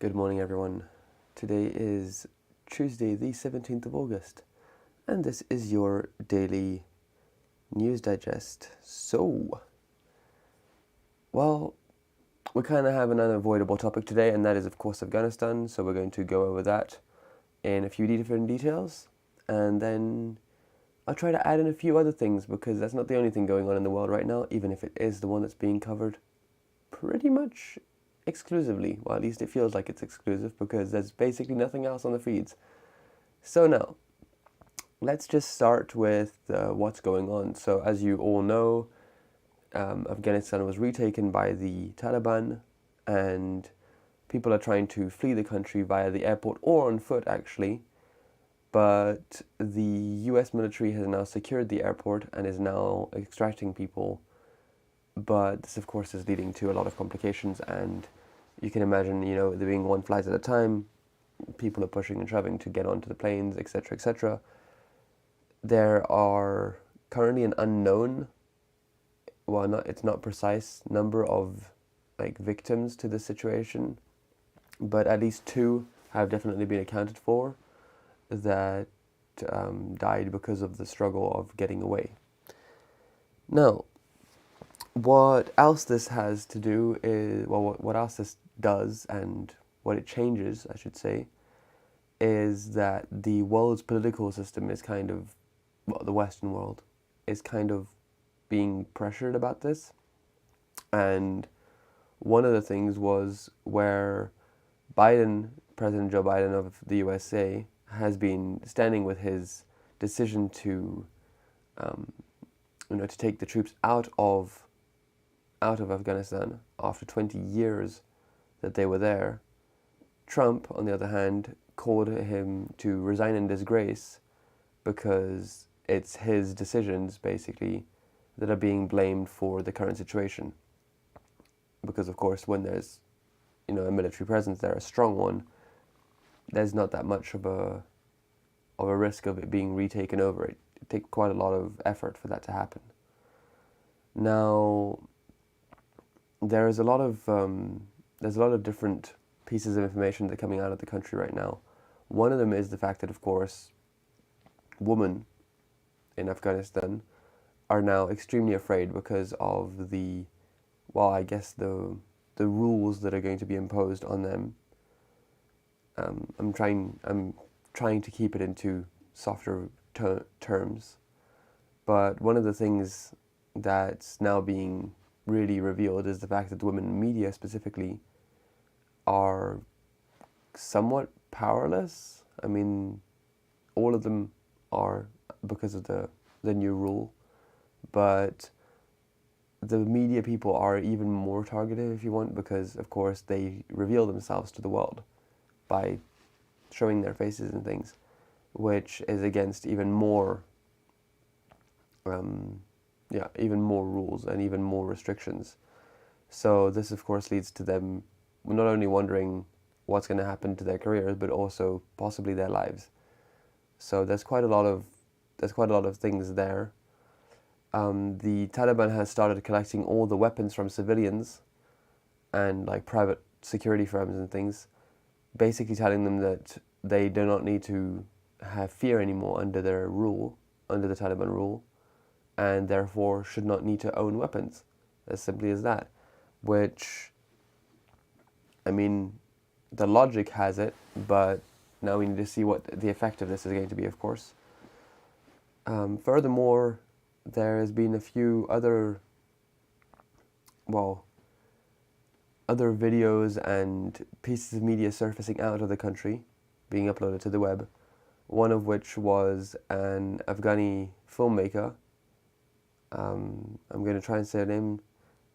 Good morning, everyone. Today is Tuesday, the 17th of August, and this is your daily news digest. Well, we kind of have an unavoidable topic today, and that is, of course, Afghanistan. So, we're going to go over that in a few different details, and then I'll try to add in a few other things because that's not the only thing going on in the world right now, even if it is the one that's being covered pretty much exclusively. Well, at least it feels like it's exclusive because there's basically nothing else on the feeds. So now, let's just start with what's going on. So as you all know, Afghanistan was retaken by the Taliban, and people are trying to flee the country via the airport or on foot, actually. But the US military has now secured the airport and is now extracting people. But this, of course, is leading to a lot of complications, and you can imagine, there being one flight at a time, people are pushing and shoving to get onto the planes, etc., etc. There are currently an unknown, it's not precise number of victims to this situation, but at least two have definitely been accounted for that died because of the struggle of getting away. Now, what else this has to do is, what else this does and what it changes, I should say, is that the world's political system is kind of, the Western world, is kind of being pressured about this. And one of the things was where President Joe Biden of the USA, has been standing with his decision to, to take the troops out of Afghanistan after 20 years that they were there. Trump, on the other hand, called him to resign in disgrace because it's his decisions, basically, that are being blamed for the current situation. Because, of course, when there's, a military presence there, a strong one, there's not that much of a risk of it being retaken over. It takes quite a lot of effort for that to happen. Now, there's a lot of different pieces of information that are coming out of the country right now. One of them is the fact that, of course, women in Afghanistan are now extremely afraid because of the rules that are going to be imposed on them. I'm trying to keep it into softer terms, but one of the things that's now being really revealed is the fact that the women in media specifically are somewhat powerless. I mean, all of them are because of the new rule, but the media people are even more targeted, if you want, because of course they reveal themselves to the world by showing their faces and things, which is against even more rules and even more restrictions. So this, of course, leads to them not only wondering what's going to happen to their careers, but also possibly their lives. So there's quite a lot of things there. The Taliban has started collecting all the weapons from civilians and private security firms and things, basically telling them that they do not need to have fear anymore under the Taliban rule, and therefore should not need to own weapons, as simply as that. Which, I mean, the logic has it, but now we need to see what the effect of this is going to be, of course. Furthermore, there has been a few other videos and pieces of media surfacing out of the country, being uploaded to the web, one of which was an Afghani filmmaker. I'm going to try and say her name,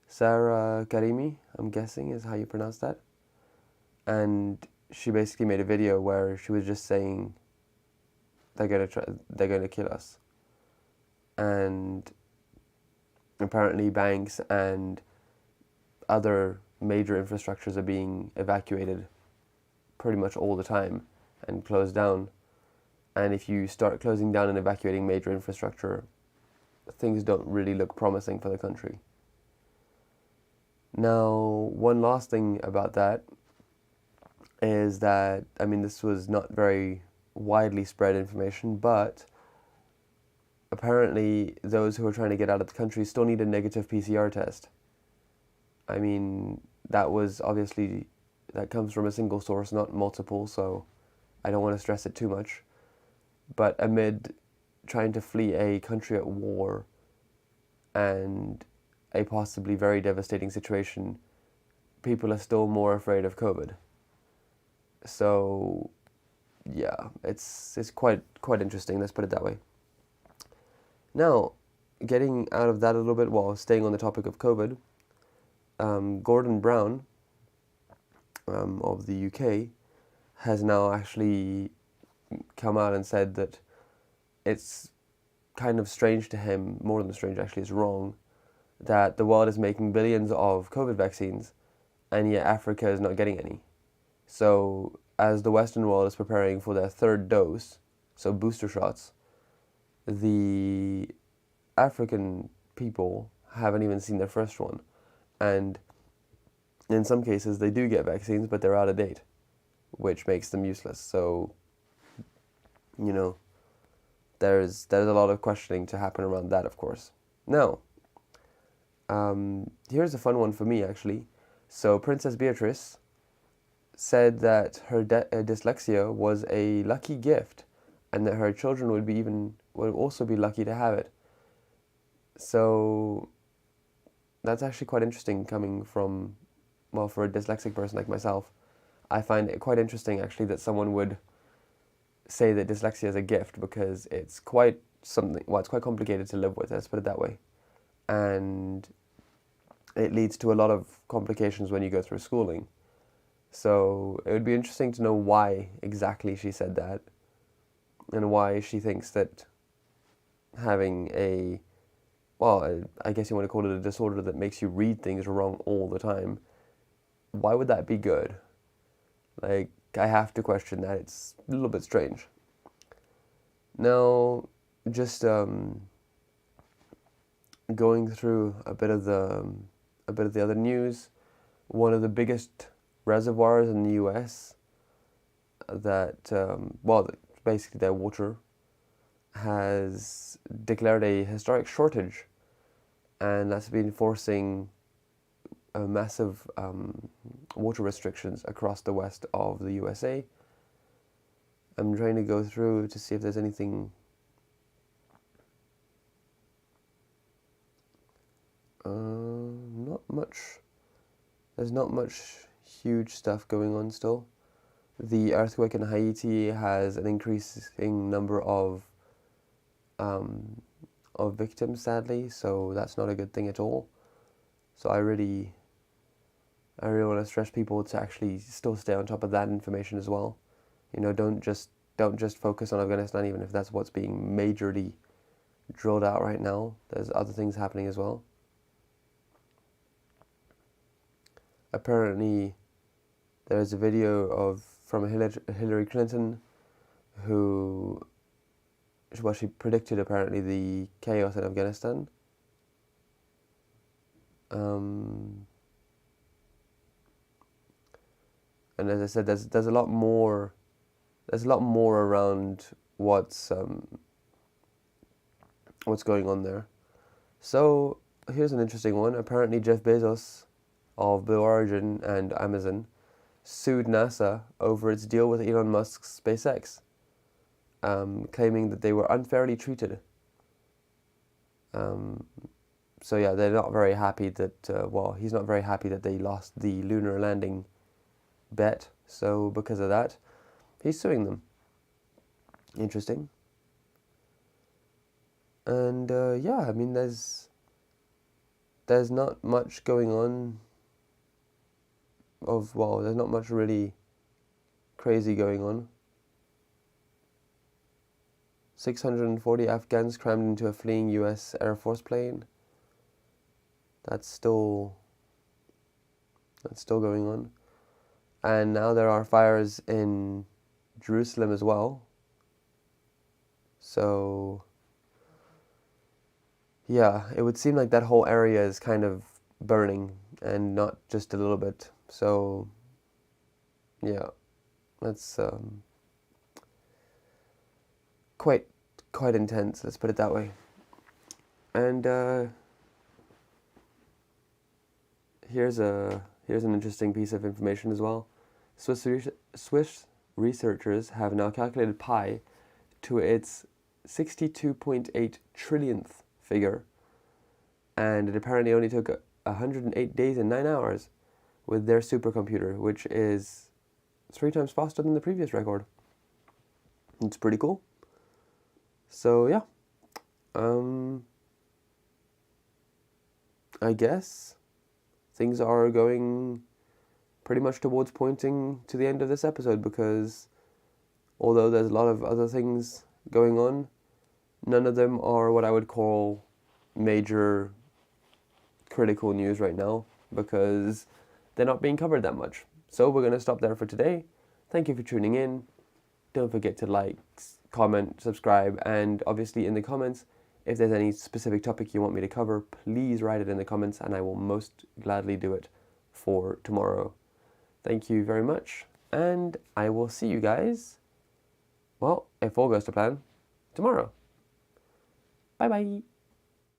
Sarah Karimi, I'm guessing is how you pronounce that. And she basically made a video where she was just saying they're going to kill us. And apparently banks and other major infrastructures are being evacuated pretty much all the time and closed down. And if you start closing down and evacuating major infrastructure, things don't really look promising for the country. Now, one last thing about that is that, I mean, this was not very widely spread information, but apparently those who are trying to get out of the country still need a negative PCR test. I mean, that was obviously, that comes from a single source, not multiple, so I don't want to stress it too much. But amid trying to flee a country at war and a possibly very devastating situation, people are still more afraid of COVID. So, yeah, it's quite interesting. Let's put it that way. Now, getting out of that a little bit while staying on the topic of COVID, Gordon Brown of the UK has now actually come out and said that it's kind of strange to him, more than strange actually, it's wrong, that the world is making billions of COVID vaccines and yet Africa is not getting any. So as the Western world is preparing for their third dose, so booster shots, the African people haven't even seen their first one. And in some cases they do get vaccines, but they're out of date, which makes them useless. So, you know, there's a lot of questioning to happen around that, of course. Now, here's a fun one for me, actually. So Princess Beatrice said that her dyslexia was a lucky gift, and that her children would also be lucky to have it. So that's actually quite interesting coming from, well, for a dyslexic person like myself. I find it quite interesting actually that someone would say that dyslexia is a gift, because it's quite something, well, it's quite complicated to live with, let's put it that way. And it leads to a lot of complications when you go through schooling. So it would be interesting to know why exactly she said that, and why she thinks that having a, well, I guess you want to call it a disorder that makes you read things wrong all the time, why would that be good? Like, I have to question that. It's a little bit strange. Now, just going through a bit of the other news. One of the biggest reservoirs in the U.S. that, basically their water has declared a historic shortage, and that's been forcing massive water restrictions across the west of the USA. I'm trying to go through to see if there's anything. Not much. There's not much huge stuff going on still. The earthquake in Haiti has an increasing number of victims, sadly, so that's not a good thing at all. So I really want to stress people to actually still stay on top of that information as well. You know, don't just focus on Afghanistan, even if that's what's being majorly drilled out right now. There's other things happening as well. Apparently, there's a video from Hillary Clinton, who, well, she predicted apparently the chaos in Afghanistan. And as I said, there's a lot more. There's a lot more around what's going on there. So here's an interesting one. Apparently, Jeff Bezos of Blue Origin and Amazon sued NASA over its deal with Elon Musk's SpaceX, claiming that they were unfairly treated. So yeah, they're not very happy that, he's not very happy that they lost the lunar landing bet. So because of that, he's suing them. Interesting. And I mean, there's not much going on. There's not much really crazy going on. 640 Afghans crammed into a fleeing U.S. Air Force plane. That's still going on. And now there are fires in Jerusalem as well. So, yeah, it would seem like that whole area is kind of burning, and not just a little bit. So, yeah, That's quite intense. Let's put it that way. And here's an interesting piece of information as well. Swiss researchers have now calculated pi to its 62.8 trillionth figure, and it apparently only took 108 days and 9 hours with their supercomputer, which is 3 times faster than the previous record. It's pretty cool. So yeah, I guess things are going pretty much towards pointing to the end of this episode, because although there's a lot of other things going on, none of them are what I would call major critical news right now, because they're not being covered that much. So we're going to stop there for today. Thank you for tuning in. Don't forget to like, comment, subscribe, and obviously in the comments, if there's any specific topic you want me to cover, please write it in the comments and I will most gladly do it for tomorrow. Thank you very much, and I will see you guys, well, if all goes to plan, tomorrow. Bye bye.